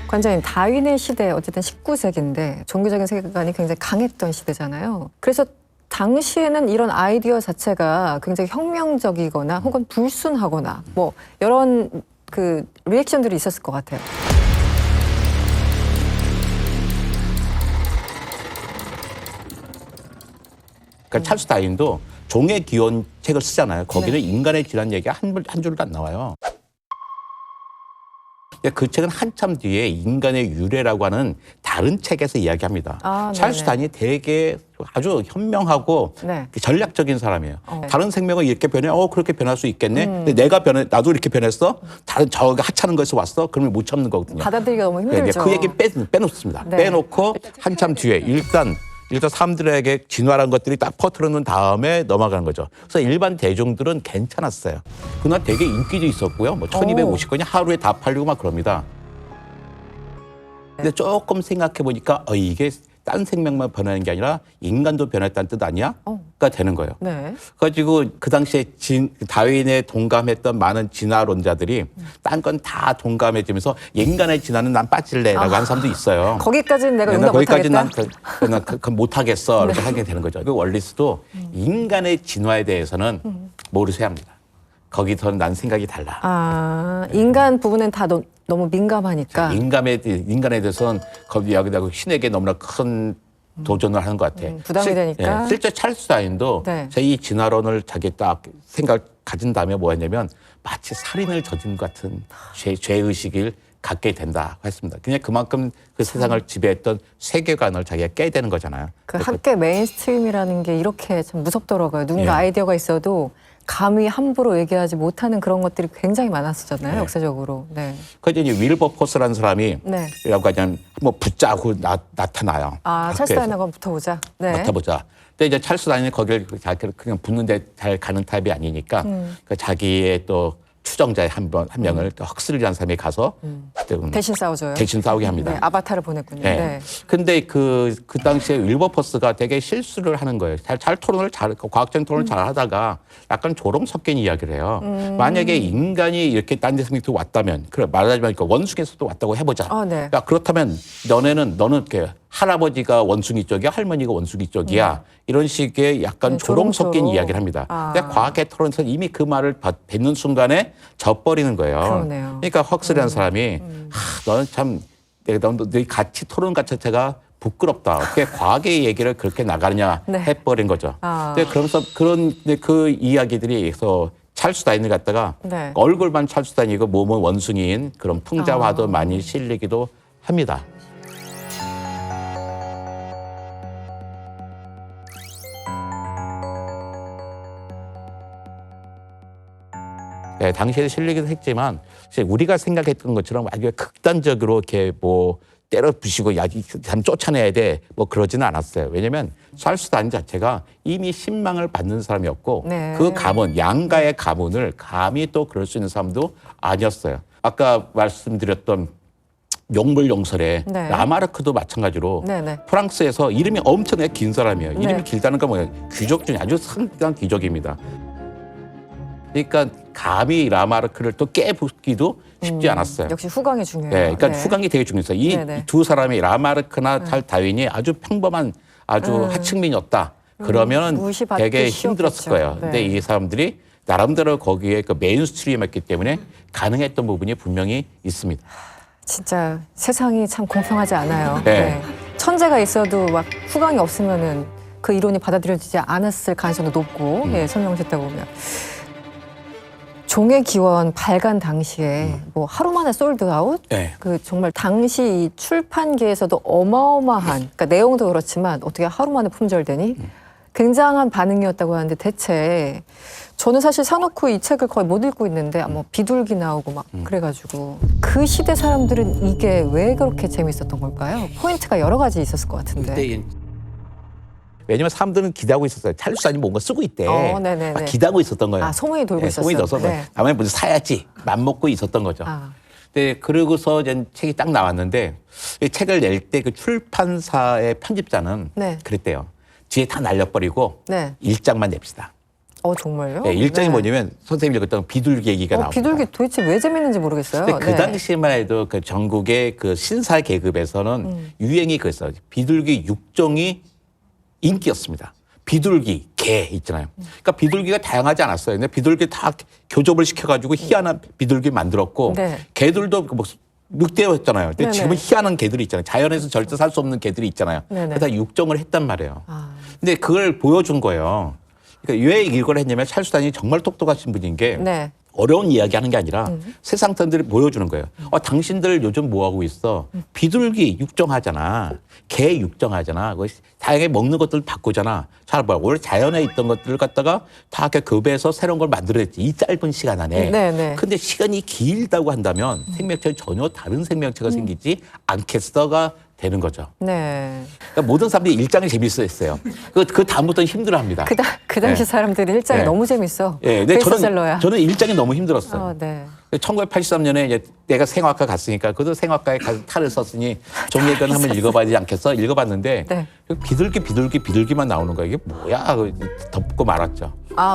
관장님, 다윈의 시대 어쨌든 19세기인데 종교적인 세계관이 굉장히 강했던 시대잖아요. 그래서 당시에는 이런 아이디어 자체가 굉장히 혁명적이거나 혹은 불순하거나 뭐 이런 그 리액션들이 있었을 것 같아요. 그러니까 찰스 다윈도 종의 기원 책을 쓰잖아요. 거기는 네. 인간의 지난 얘기가 한 줄도 안 나와요. 그 책은 한참 뒤에 인간의 유래라고 하는 다른 책에서 이야기합니다. 찰스 네네. 다윈이 되게 아주 현명하고 네. 전략적인 사람이에요. 네. 다른 생명은 이렇게 변해, 그렇게 변할 수 있겠네. 근데 내가 나도 이렇게 변했어. 다른 저가 하찮은 것에서 왔어. 그러면 못 참는 거거든요. 받아들이기가 너무 네, 힘들죠. 그 얘기 빼놓습니다. 네. 빼놓고 한참 뒤에 일단 사람들에게 진화란 것들이 딱 퍼뜨려 놓은 다음에 넘어가는 거죠. 그래서 일반 대중들은 괜찮았어요. 그날 되게 인기도 있었고요. 뭐 1250건이 하루에 다 팔리고 막 그럽니다. 근데 조금 생각해 보니까 이게 딴 생명만 변하는 게 아니라 인간도 변했다는 뜻 아니야? 가 되는 거예요. 네. 그래가지고 그 당시에 다윈에 동감했던 많은 진화론자들이 딴 건 다 동감해지면서 인간의 진화는 난 빠질래라고 하는 사람도 있어요. 거기까지는 내가 나 용납 거기까지 못하겠다. 난 못하겠어. 이렇게 하게 되는 거죠. 그 월리스도 인간의 진화에 대해서는 모르셔야 합니다. 거기서는 난 생각이 달라. 인간 부분은 다 너무 민감하니까. 인간에 대해서는 여기다가 신에게 너무나 큰 도전을 하는 것 같아. 부담이 되니까. 실제 찰스 다윈도 네. 이 진화론을 자기 딱 생각 가진 다음에 뭐였냐면 마치 살인을 저지른 것 같은 죄의식을 갖게 된다 했습니다. 그냥 그만큼 그 세상을 지배했던 세계관을 자기가 깨야 되는 거잖아요. 그 학계 메인스트림이라는 게 이렇게 참 무섭더라고요. 누군가 예. 아이디어가 있어도 감히 함부로 얘기하지 못하는 그런 것들이 굉장히 많았었잖아요. 네. 역사적으로. 네. 그 이제 윌버포스라는 사람이 네. 라고 하면 뭐 붙자고 나타나요. 아, 찰스 다이너가 붙어보자. 네. 맡아보자. 근데 이제 찰스 다니는 거기를 그냥 붙는데 잘 가는 타입이 아니니까 그 자기의 또 추정자의 한 명을 또 헉스를 한 사람이 가서 대신 싸워줘요. 대신 싸우게 합니다. 네, 아바타를 보냈군요. 네. 네. 근데 그 당시에 윌버퍼스가 되게 실수를 하는 거예요. 잘 토론을 과학적인 토론을 잘 하다가 약간 조롱 섞인 이야기를 해요. 만약에 인간이 이렇게 딴 데서 왔다면, 그래, 말하자면 원숭이에서도 왔다고 해보자. 네. 야, 그렇다면 너는 이렇게 할아버지가 원숭이 쪽이야, 할머니가 원숭이 쪽이야. 이런 식의 약간 네, 조롱 섞인 조롱조롱. 이야기를 합니다. 근데 과학의 토론에서 이미 그 말을 뱉는 순간에 져버리는 거예요. 그러네요. 그러니까 헉스리한 사람이 너는 참 너희 같이 토론 자체가 부끄럽다. 어떻게 과학의 얘기를 그렇게 나가느냐 네. 해버린 거죠. 근데 그러면서 그 이야기들이 해서 찰스 다인을 갖다가 네. 얼굴만 찰스 다인이고 몸은 원숭이인 그런 풍자화도 많이 실리기도 합니다. 네, 당시에 실리기도 했지만 우리가 생각했던 것처럼 아주 극단적으로 이렇게 뭐 때려 부시고 야, 참 쫓아내야 돼 뭐 그러지는 않았어요. 왜냐하면 찰스 다인 자체가 이미 신망을 받는 사람이었고 네. 그 가문, 양가의 가문을 감히 또 그럴 수 있는 사람도 아니었어요. 아까 말씀드렸던 용물용설의 네. 라마르크도 마찬가지로 네. 프랑스에서 이름이 엄청나게 긴 사람이에요. 이름이 네. 길다는 건 뭐예요? 귀족 중에 아주 상당한 귀족입니다. 그러니까 감히 라마르크를 또 깨붓기도 쉽지 않았어요. 역시 후광이 중요해요. 네, 그러니까 후광이 되게 중요했어요. 이 네네. 두 사람이 라마르크나 찰스 다윈이 아주 평범한 아주 하층민이었다. 그러면 무시받기 되게 쉬웠겠죠. 힘들었을 거예요. 네. 근데 이 사람들이 나름대로 거기에 그 메인스트림이었기 때문에 가능했던 부분이 분명히 있습니다. 진짜 세상이 참 공평하지 않아요. 네. 천재가 있어도 막 후광이 없으면은 그 이론이 받아들여지지 않았을 가능성도 높고, 설명하셨다고 보면. 종의 기원 발간 당시에 뭐 하루 만에 솔드아웃? 네. 그 정말 당시 이 출판계에서도 어마어마한, 그러니까 내용도 그렇지만 어떻게 하루 만에 품절되니? 굉장한 반응이었다고 하는데 대체 저는 사실 사놓고 이 책을 거의 못 읽고 있는데 뭐 비둘기 나오고 막 그래가지고 그 시대 사람들은 이게 왜 그렇게 재밌었던 걸까요? 포인트가 여러 가지 있었을 것 같은데. 그때 왜냐면 사람들은 기대하고 있었어요. 찰스 다윈이 뭔가 쓰고 있대. 네네네. 막 기대하고 있었던 거예요. 아, 소문이 돌고 있었어요. 소문이 돌서 네. 다음에 먼저 사야지 맘먹고 있었던 거죠. 네, 그러고서 이제 책이 딱 나왔는데 이 책을 낼 때 그 출판사의 편집자는 네. 그랬대요. 뒤에 다 날려버리고 네. 1장만 냅시다. 정말요? 네, 1장이 뭐냐면 선생님이 읽었던 비둘기 얘기가 나옵니다. 비둘기 도대체 왜 재밌는지 모르겠어요. 근데 그 당시만 해도 그 전국의 그 신사 계급에서는 유행이 그랬어요. 비둘기 육종이 인기였습니다. 비둘기, 개 있잖아요. 그러니까 비둘기가 다양하지 않았어요. 근데 비둘기 다 교접을 시켜가지고 희한한 비둘기 만들었고 네. 개들도 뭐 늑대였잖아요. 근데 네네. 지금은 희한한 개들이 있잖아요. 자연에서 절대 살 수 없는 개들이 있잖아요. 네네. 그래서 육종을 했단 말이에요. 근데 그걸 보여준 거예요. 그러니까 왜 이걸 했냐면 찰스 다윈이 정말 똑똑하신 분인 게 네. 어려운 이야기 하는 게 아니라 세상 사람들이 보여주는 거예요. 당신들 요즘 뭐 하고 있어? 비둘기 육정하잖아. 개 육정하잖아. 다양하게 먹는 것들 바꾸잖아. 잘 봐. 원래 자연에 있던 것들을 갖다가 다 이렇게 급해서 새로운 걸 만들어냈지. 이 짧은 시간 안에. 네네. 근데 시간이 길다고 한다면 생명체는 전혀 다른 생명체가 생기지 않겠어가 되는 거죠. 네. 그러니까 모든 사람들이 일장이 재밌어했어요. 그 다음부터는 힘들어합니다. 그 당시 네. 사람들이 일장이 네. 너무 재밌어. 예, 근데 베스트셀러야. 저는 일장이 너무 힘들었어요. 네. 1983년에 이제 내가 생화과 갔으니까 그도 생화과에 가서 탈을 썼으니 종이건 한번 읽어봐야 되지 않겠어? 읽어봤는데 네. 비둘기만 나오는 거야. 이게 뭐야? 덮고 말았죠.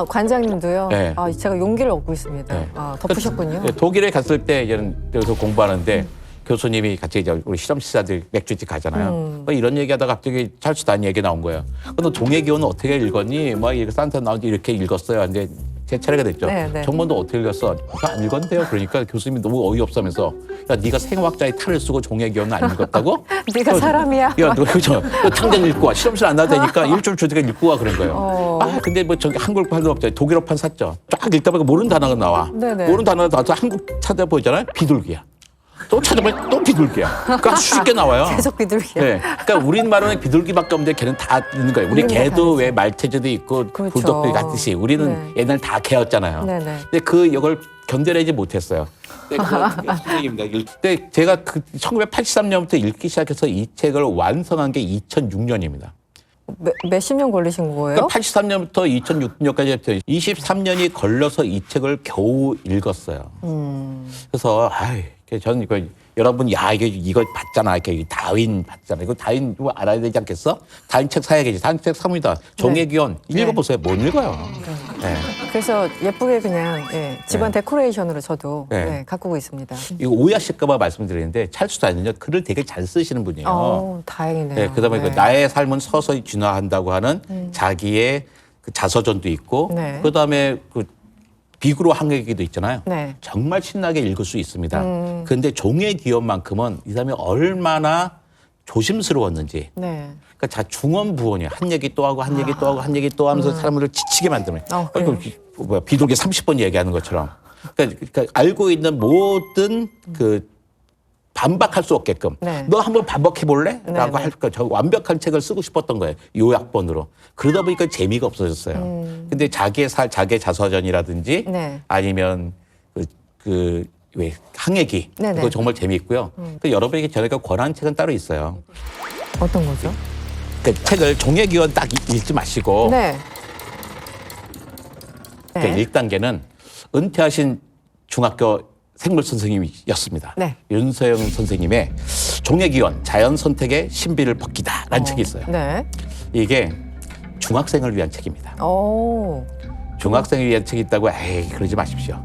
관장님도요. 네. 제가 용기를 얻고 있습니다. 네. 덮으셨군요. 독일에 갔을 때 이제는 여기서 공부하는데 교수님이 같이 이제 우리 실험실사들 맥주집 가잖아요. 이런 얘기하다가 갑자기 찰스 다윈 얘기 나온 거예요. 너 종의 기원은 어떻게 읽었니? 막 이렇게 산타 나오는데 이렇게 읽었어요. 근데 제 차례가 됐죠. 네. 정모도 어떻게 읽었어? 안 읽었는데요. 그러니까 교수님이 너무 어이없으면서 야, 네가 생화학자의 탈을 쓰고 종의 기원은 안 읽었다고? 네가 사람이야. 야, 그죠? 당장 읽고 와. 실험실 안 나도 되니까 일주일 주제가 읽고 와 그런 거예요. 근데 뭐 저기 한글판도 없죠. 독일어판 샀죠. 쫙 읽다 보니까 모르는 단어가 나와. 네네. 모르는 단어가 나와서 한국 찾아보잖아요. 비둘기야. 또 또 찾아보면 또 비둘기야. 그러니까 수십 개 나와요. 계속 비둘기야. 네. 그러니까 우리나라는 비둘기밖에 없는데 걔는 다 있는 거예요. 우리 개도 왜 말티즈도 있고 그렇죠. 불독도 같듯이 우리는 네. 옛날 다 개였잖아요. 네네. 근데 그 이걸 견뎌내지 못했어요. 근데 제가 그 1983년부터 읽기 시작해서 이 책을 완성한 게 2006년입니다. 몇십 년 걸리신 거예요? 그러니까 83년부터 2006년까지 23년이 걸려서 이 책을 겨우 읽었어요. 그래서 저는 이거 여러분 이거 봤잖아. 이렇게 다윈 봤잖아. 이거 다윈 이거 알아야 되지 않겠어? 다윈 책 사야겠지. 다윈 책 삽니다. 종의 기원 읽어보세요. 못 읽어요. 네. 그래서 예쁘게 그냥 집안 데코레이션으로 저도 가꾸고 있습니다. 이거 오해하실까봐 말씀드리는데 찰수 다윈은요 글을 되게 잘 쓰시는 분이에요. 다행이네요. 네, 그다음에 그 나의 삶은 서서히 진화한다고 하는 자기의 그 자서전도 있고, 그다음에 그 비구로 항해기도 있잖아요. 네. 정말 신나게 읽을 수 있습니다. 그런데 종의 기원만큼은 이 사람이 얼마나 조심스러웠는지. 그러니까 중언부언이에요. 한 얘기 또 하고 한 얘기 또 하고 한 얘기 또 하면서 사람들을 지치게 만드는. 비둘기 30번 얘기하는 것처럼. 그러니까 알고 있는 모든 그 반박할 수 없게끔 너 한번 반박해 볼래? 라고 할까 저 완벽한 책을 쓰고 싶었던 거예요. 요약본으로. 그러다 보니까 재미가 없어졌어요. 근데 자기의 자서전이라든지 아니면 왜 항해기 그거 정말 재미있고요. 여러분에게 저희가 권한 책은 따로 있어요. 어떤 거죠? 그 책을 종의 기원 딱 읽지 마시고 1단계는 은퇴하신 중학교 생물 선생님이었습니다. 윤서영 선생님의 종의 기원, 자연 선택의 신비를 벗기다라는 책이 있어요. 이게 중학생을 위한 책입니다. 중학생을 위한 책이 있다고 그러지 마십시오.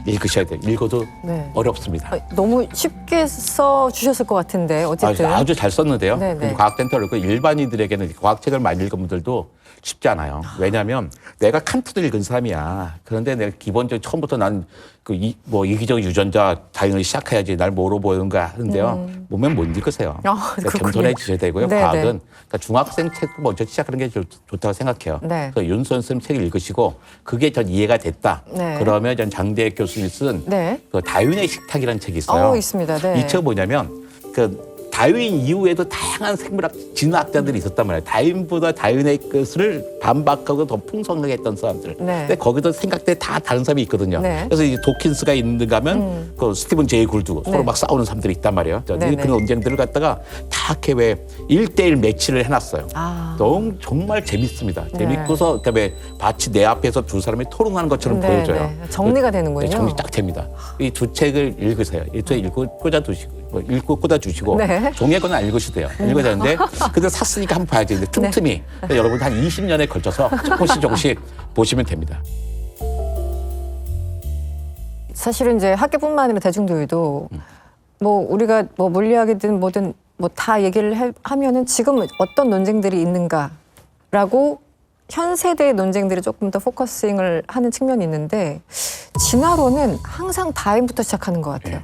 읽으셔야 돼요. 읽어도 어렵습니다. 너무 쉽게 써주셨을 것 같은데 어쨌든. 아주 잘 썼는데요. 과학센터 읽고 일반인들에게는 과학책을 많이 읽은 분들도 쉽지 않아요. 왜냐하면 내가 칸트를 읽은 사람이야. 그런데 내가 기본적으로 처음부터 난 이기적 유전자 다윈을 시작해야지 날 뭐로 보이는가 하는데요. 보면 못 읽으세요. 그러니까 겸손해지셔야 되고요. 과학은 그러니까 중학생 책 먼저 시작하는 게 좋다고 생각해요. 그래서 윤선 선생님 책을 읽으시고 그게 전 이해가 됐다. 그러면 전 장대익 교수님이 쓴 그 다윈의 식탁이라는 책이 있어요. 있습니다. 이 책은 뭐냐면 다윈 이후에도 다양한 생물학 진화학자들이 있었단 말이에요. 다윈보다 다윈의 것을 반박하고 더 풍성하게 했던 사람들. 근데 거기도 생각대 다 다른 사람이 있거든요. 그래서 이제 도킨스가 있는가 하면 그 스티븐 제이 굴드 서로 막 싸우는 사람들이 있단 말이에요. 그런 논쟁들을 갖다가 다 이렇게 왜 1대1 매치를 해놨어요. 너무 정말 재밌습니다. 재밌고서 그다음에 마치 내 앞에서 두 사람이 토론하는 것처럼 보여져요. 정리가 되는군요. 정리 딱 됩니다. 이 두 책을 읽으세요. 이 두 책 읽고 꽂아주시고 종의 거는 안 읽으셔도 돼요. 읽어야 되는데 근데 샀으니까 한번 봐야지. 근데 틈틈이 여러분 한 20년에 걸쳐서 조금씩 보시면 됩니다. 사실은 이제 학교뿐만 아니라 대중들도 우리가 물리학이든 뭐든 다 얘기를 하면은 지금 어떤 논쟁들이 있는가라고 현 세대의 논쟁들이 조금 더 포커싱을 하는 측면이 있는데 진화론은 항상 다윈부터 시작하는 것 같아요.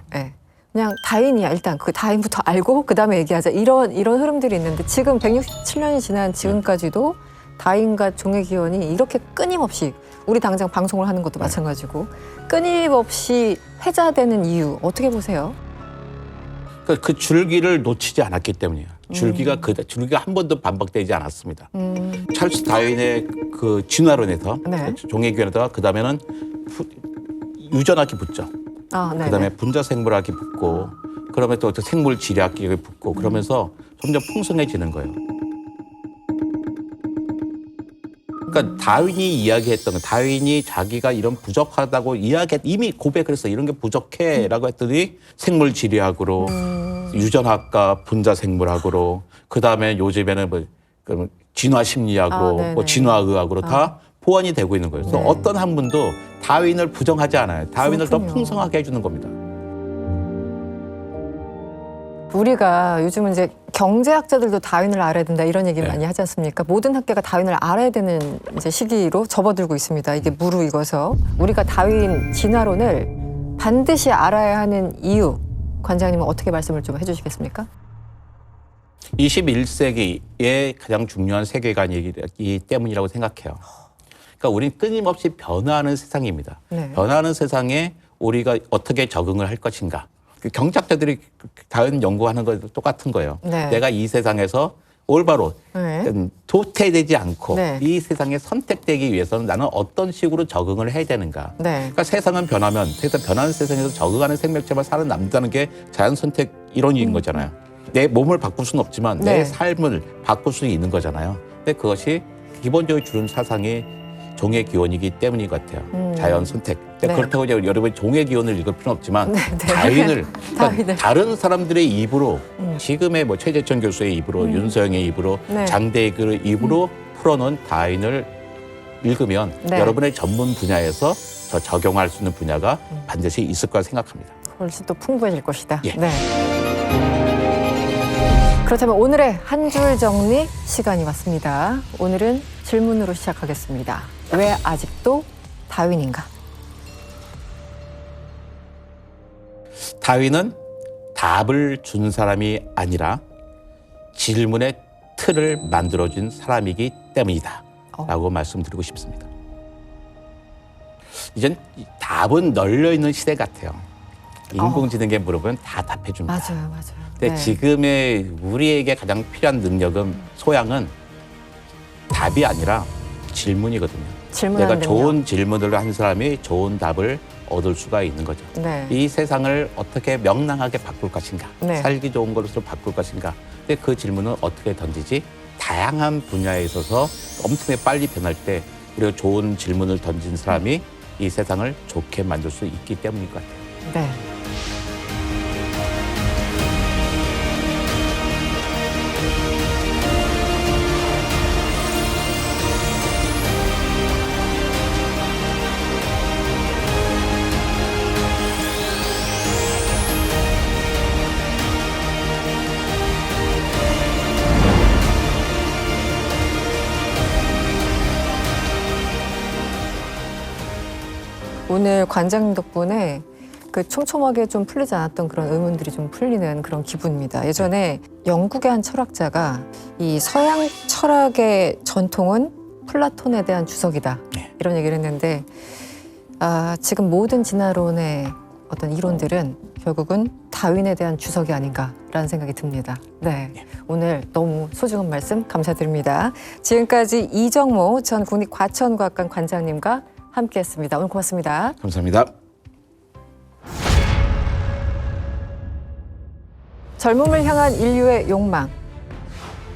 그냥 다윈이야. 일단 그 다윈부터 알고 그다음에 얘기하자. 이런 흐름들이 있는데 지금 167년이 지난 지금까지도 다윈과 종의 기원이 이렇게 끊임없이 우리 당장 방송을 하는 것도 마찬가지고 끊임없이 회자되는 이유 어떻게 보세요? 그 줄기를 놓치지 않았기 때문이에요. 줄기가 한 번도 반박되지 않았습니다. 찰스 다윈의 그 진화론에서 종의 기원에다가 그 다음에는 유전학이 붙죠. 그다음에 분자생물학이 붙고 그러면 또 생물 지리학이 붙고 그러면서 점점 풍성해지는 거예요. 그러니까 다윈이 이야기했던 거, 다윈이 자기가 이런 부족하다고 이미 고백을 했어. 이런 게 부족해라고 했더니 생물 지리학으로 유전학과 분자생물학으로 그다음에 요즘에는 진화 심리학으로 진화의학으로 다 보완이 되고 있는 거예요. 그래서 어떤 한 분도 다윈을 부정하지 않아요. 다윈을 더 풍성하게 해주는 겁니다. 우리가 요즘은 이제 경제학자들도 다윈을 알아야 된다 이런 얘기 많이 하지 않습니까? 모든 학계가 다윈을 알아야 되는 이제 시기로 접어들고 있습니다. 이게 무르익어서 우리가 다윈 진화론을 반드시 알아야 하는 이유 관장님은 어떻게 말씀을 좀 해주시겠습니까? 21세기의 가장 중요한 세계관이기 때문이라고 생각해요. 그러니까 우리는 끊임없이 변화하는 세상입니다. 변화하는 세상에 우리가 어떻게 적응을 할 것인가. 그 경제학자들이 다른 연구하는 것도 똑같은 거예요. 네. 내가 이 세상에서 올바로 네. 도태되지 않고 네. 이 세상에 선택되기 위해서는 나는 어떤 식으로 적응을 해야 되는가. 네. 그러니까 세상은 변하면 변하는 세상에서 적응하는 생명체만 살아남는다는 게 자연 선택 이론인 거잖아요. 내 몸을 바꿀 수는 없지만 네. 내 삶을 바꿀 수 있는 거잖아요. 근데 그것이 기본적으로 주는 사상이 종의 기원이기 때문인 것 같아요. 자연 선택. 네. 그렇다고 이제 여러분이 종의 기원을 읽을 필요는 없지만 네, 네. 다윈을 그러니까 다윈을. 다른 사람들의 입으로 지금의 뭐 최재천 교수의 입으로 윤서영의 입으로 네. 장대익의 입으로 풀어놓은 다윈을 읽으면 네. 여러분의 전문 분야에서 저 적용할 수 있는 분야가 반드시 있을 거라 생각합니다. 훨씬 또 풍부해질 것이다. 예. 네. 그렇다면 오늘의 한 줄 정리 시간이 왔습니다. 오늘은 질문으로 시작하겠습니다. 왜 아직도 다윈인가? 다윈은 답을 준 사람이 아니라 질문의 틀을 만들어준 사람이기 때문이다 라고 말씀드리고 싶습니다. 이젠 답은 널려있는 시대 같아요. 인공지능에 물어보면 다 답해줍니다. 맞아요, 맞아요. 근데 지금의 우리에게 가장 필요한 능력은 소양은 답이 아니라 질문이거든요. 질문하는 내가 좋은 질문을 한 사람이 좋은 답을 얻을 수가 있는 거죠. 네. 이 세상을 어떻게 명랑하게 바꿀 것인가, 네. 살기 좋은 것으로 바꿀 것인가. 근데 그 질문은 어떻게 던지지? 다양한 분야에 있어서 엄청나게 빨리 변할 때 우리가 좋은 질문을 던진 사람이 이 세상을 좋게 만들 수 있기 때문인 것 같아요. 네. 오늘 관장님 덕분에 그 촘촘하게 좀 풀리지 않았던 그런 의문들이 좀 풀리는 그런 기분입니다. 예전에 영국의 한 철학자가 이 서양 철학의 전통은 플라톤에 대한 주석이다. 이런 얘기를 했는데 지금 모든 진화론의 어떤 이론들은 결국은 다윈에 대한 주석이 아닌가라는 생각이 듭니다. 네, 오늘 너무 소중한 말씀 감사드립니다. 지금까지 이정모 전 국립과천과학관 관장님과 함께했습니다. 오늘 고맙습니다. 감사합니다. 젊음을 향한 인류의 욕망.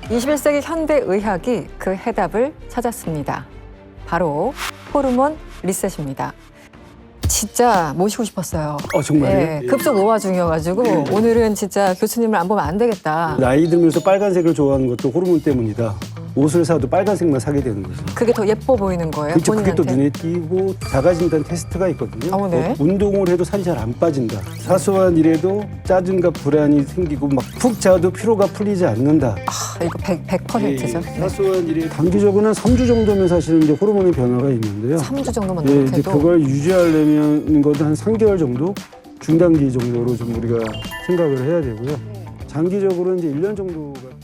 21세기 현대 의학이 그 해답을 찾았습니다. 바로 호르몬 리셋입니다. 진짜 모시고 싶었어요. 정말요? 예, 급속 노화 중이어가지고 오늘은 진짜 교수님을 안 보면 안 되겠다. 나이 들면서 빨간색을 좋아하는 것도 호르몬 때문이다. 옷을 사도 빨간색만 사게 되는 거죠. 그게 더 예뻐 보이는 거예요, 그렇죠. 그게 또 본인한테? 눈에 띄고 자가진단 테스트가 있거든요. 네. 운동을 해도 살이 잘 안 빠진다. 사소한 일에도 짜증과 불안이 생기고 막 푹 자도 피로가 풀리지 않는다. 이거 100%죠. 네. 사소한 일에 단기적으로는 3주 정도면 사실은 이제 호르몬의 변화가 있는데요. 3주 정도만 이제 노력해도 그걸 유지하려면 것도 한 3개월 정도, 중단기 정도로 좀 우리가 생각을 해야 되고요. 장기적으로는 이제 1년 정도가